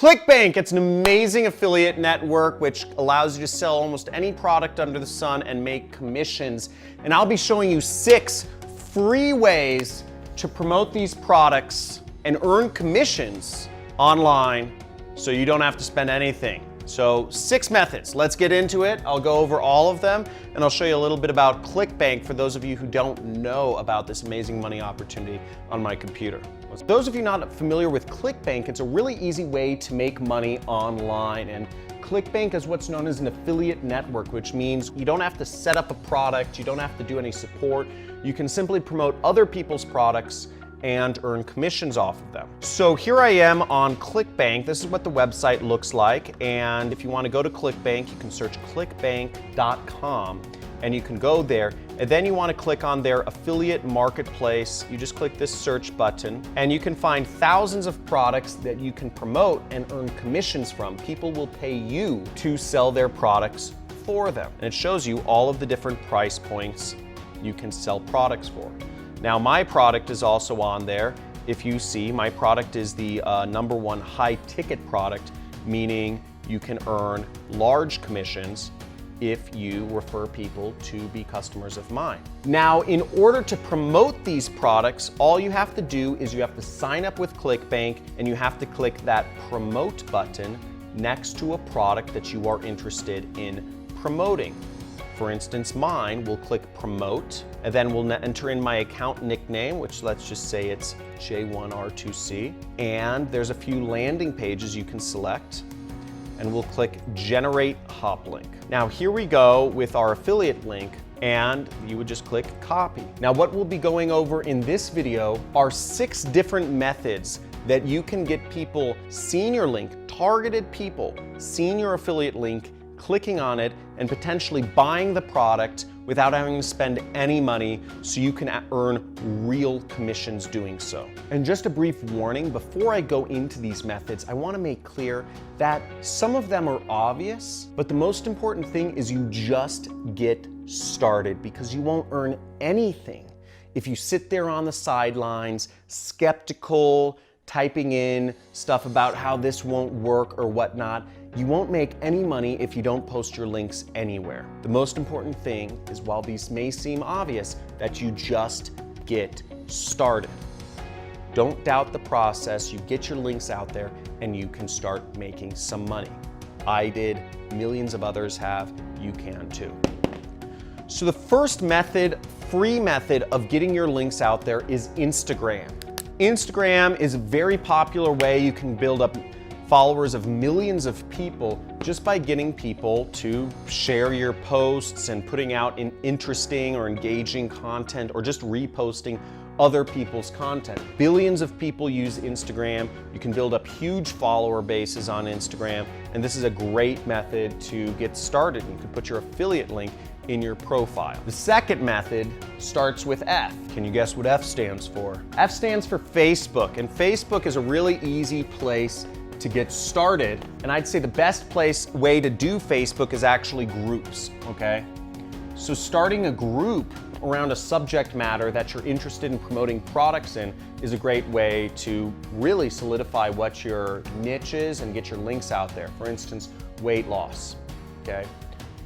Clickbank, it's an amazing affiliate network which allows you to sell almost any product under the sun and make commissions. And I'll be showing you 6 free ways to promote these products and earn commissions online so you don't have to spend anything. So 6 methods, let's get into it. I'll go over all of them and I'll show you a little bit about Clickbank for those of you who don't know about this amazing money opportunity on my computer. Those of you not familiar with Clickbank, it's a really easy way to make money online. And Clickbank is what's known as an affiliate network, which means you don't have to set up a product, you don't have to do any support. You can simply promote other people's products and earn commissions off of them. So here I am on Clickbank. This is what the website looks like. And if you want to go to Clickbank, you can search clickbank.com and you can go there. And then you want to click on their affiliate marketplace. You just click this search button and you can find thousands of products that you can promote and earn commissions from. People will pay you to sell their products for them. And it shows you all of the different price points you can sell products for. Now my product is also on there. If you see, my product is the #1 high ticket product, meaning you can earn large commissions if you refer people to be customers of mine. Now, in order to promote these products, all you have to do is you have to sign up with Clickbank and you have to click that promote button next to a product that you are interested in promoting. For instance, mine, we'll click promote, and then we'll enter in my account nickname, which let's just say it's J1R2C. And there's a few landing pages you can select, and we'll click generate hop link. Now here we go with our affiliate link, and you would just click copy. Now what we'll be going over in this video are 6 different methods that you can get people seeing your link, targeted people seeing your affiliate link, clicking on it, and potentially buying the product without having to spend any money so you can earn real commissions doing so. And just a brief warning, before I go into these methods, I want to make clear that some of them are obvious, but the most important thing is you just get started, because you won't earn anything if you sit there on the sidelines, skeptical, typing in stuff about how this won't work or whatnot. You won't make any money if you don't post your links anywhere. The most important thing is, while these may seem obvious, that you just get started. Don't doubt the process. You get your links out there and you can start making some money. I did, millions of others have, you can too. So the first method, free method of getting your links out there is Instagram. Instagram is a very popular way you can build up followers of millions of people just by getting people to share your posts and putting out interesting or engaging content, or just reposting other people's content. Billions of people use Instagram. You can build up huge follower bases on Instagram, and this is a great method to get started. You can put your affiliate link in your profile. The second method starts with F. Can you guess what F stands for? F stands for Facebook, and Facebook is a really easy place to get started. And I'd say the best way to do Facebook is actually groups, okay? So starting a group around a subject matter that you're interested in promoting products in is a great way to really solidify what your niche is and get your links out there. For instance, weight loss, okay?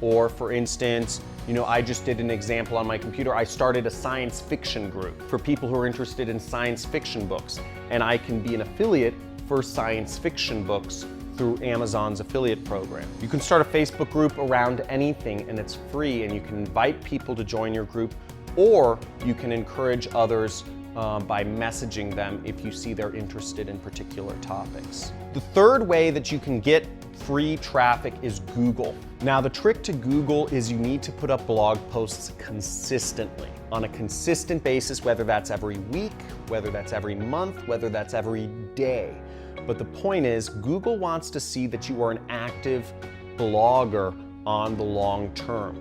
Or for instance, I just did an example on my computer. I started a science fiction group for people who are interested in science fiction books, and I can be an affiliate for science fiction books through Amazon's affiliate program. You can start a Facebook group around anything, and it's free, and you can invite people to join your group, or you can encourage others by messaging them if you see they're interested in particular topics. The third way that you can get free traffic is Google. Now the trick to Google is you need to put up blog posts consistently, on a consistent basis, whether that's every week, whether that's every month, whether that's every day. But the point is, Google wants to see that you are an active blogger on the long term.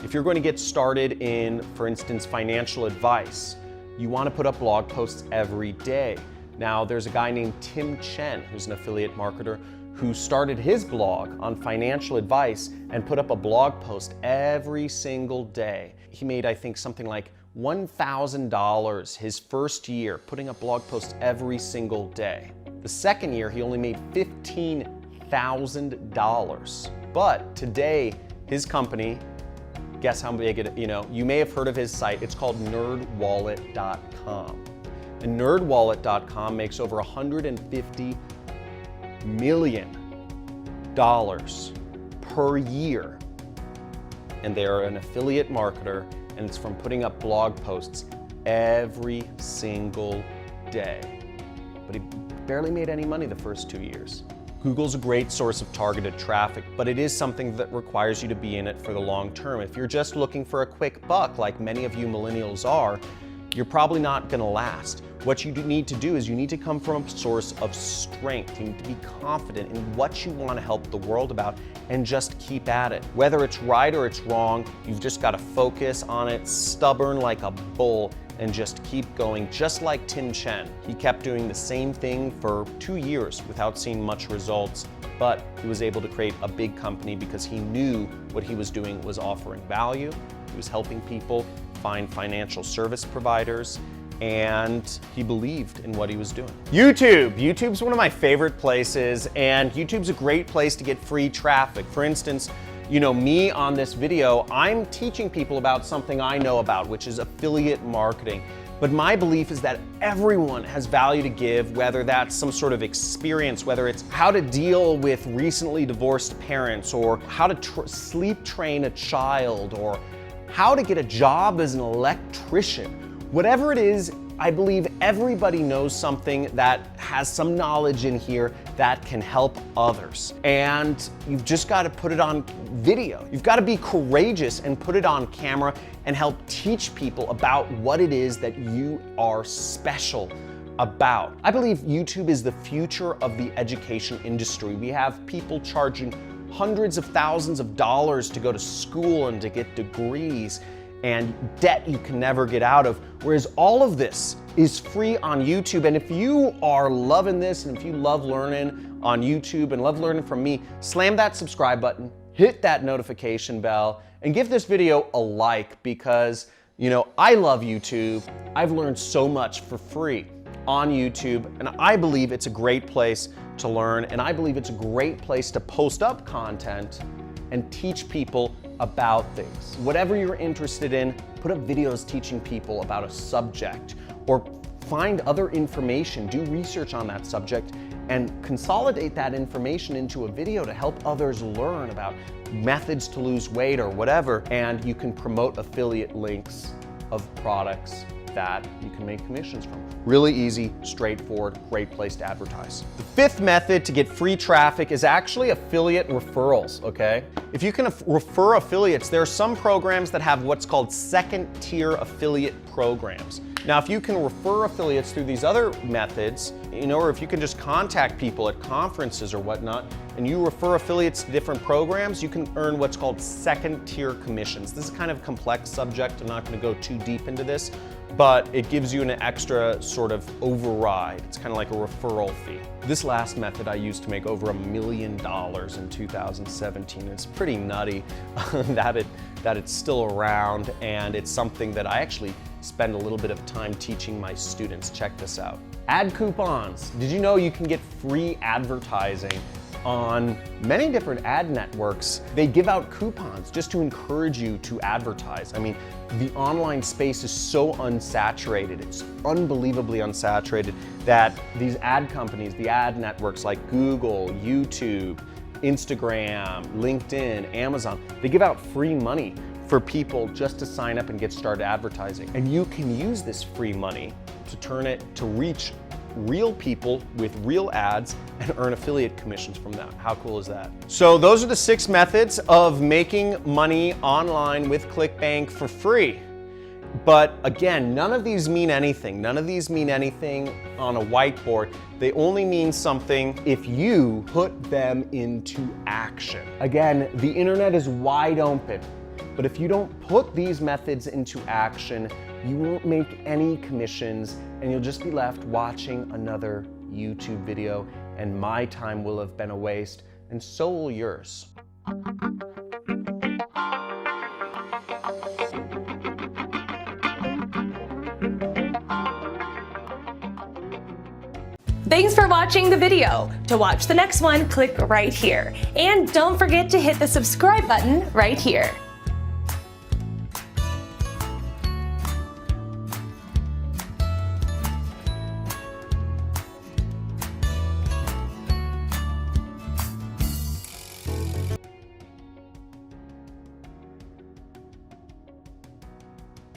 If you're going to get started in, for instance, financial advice, you want to put up blog posts every day. Now, there's a guy named Tim Chen, who's an affiliate marketer, who started his blog on financial advice and put up a blog post every single day. He made, I think, something like $1,000 his first year, putting up blog posts every single day. The second year, he only made $15,000. But today, his company, guess how big it, you may have heard of his site. It's called nerdwallet.com. And nerdwallet.com makes over $150 million per year. And they are an affiliate marketer, and it's from putting up blog posts every single day. But he barely made any money the first 2 years. Google's a great source of targeted traffic, but it is something that requires you to be in it for the long term. If you're just looking for a quick buck, like many of you millennials are, you're probably not gonna last. What you need to do is you need to come from a source of strength. You need to be confident in what you want to help the world about and just keep at it. Whether it's right or it's wrong, you've just got to focus on it, stubborn like a bull, and just keep going, just like Tim Chen. He kept doing the same thing for 2 years without seeing much results, but he was able to create a big company because he knew what he was doing was offering value. He was helping people find financial service providers, and he believed in what he was doing. YouTube's one of my favorite places, and YouTube's a great place to get free traffic. For instance, me on this video, I'm teaching people about something I know about, which is affiliate marketing. But my belief is that everyone has value to give, whether that's some sort of experience, whether it's how to deal with recently divorced parents, or how to sleep train a child, or how to get a job as an electrician. Whatever it is, I believe everybody knows something that has some knowledge in here that can help others. And you've just got to put it on video. You've got to be courageous and put it on camera and help teach people about what it is that you are special about. I believe YouTube is the future of the education industry. We have people charging hundreds of thousands of dollars to go to school and to get degrees, and debt you can never get out of, whereas all of this is free on YouTube. And if you are loving this, and if you love learning on YouTube and love learning from me, slam that subscribe button, hit that notification bell, and give this video a like, because I love YouTube. I've learned so much for free on YouTube, and I believe it's a great place to learn, and I believe it's a great place to post up content and teach people about things. Whatever you're interested in, put up videos teaching people about a subject, or find other information, do research on that subject, and consolidate that information into a video to help others learn about methods to lose weight or whatever. And you can promote affiliate links of products that you can make commissions from. Really easy, straightforward, great place to advertise. The fifth method to get free traffic is actually affiliate referrals, okay? If you can refer affiliates, there are some programs that have what's called second-tier affiliate programs. Now, if you can refer affiliates through these other methods, or if you can just contact people at conferences or whatnot, and you refer affiliates to different programs, you can earn what's called second-tier commissions. This is kind of a complex subject. I'm not going to go too deep into this, but it gives you an extra sort of override. It's kind of like a referral fee. This last method I used to make over $1 million in 2017. It's pretty nutty that it's still around, and it's something that I actually spend a little bit of time teaching my students. Check this out. Ad coupons. Did you know you can get free advertising on many different ad networks? They give out coupons just to encourage you to advertise. I mean, the online space is so unsaturated, it's unbelievably unsaturated, that these ad companies, the ad networks like Google, YouTube, Instagram, LinkedIn, Amazon, they give out free money for people just to sign up and get started advertising. And you can use this free money to turn it to reach real people with real ads and earn affiliate commissions from that. How cool is that? So those are the 6 methods of making money online with Clickbank for free. But again, none of these mean anything. None of these mean anything on a whiteboard. They only mean something if you put them into action. Again, the internet is wide open, but if you don't put these methods into action, you won't make any commissions, and you'll just be left watching another YouTube video, and my time will have been a waste, and so will yours. Thanks for watching the video. To watch the next one, click right here. And don't forget to hit the subscribe button right here.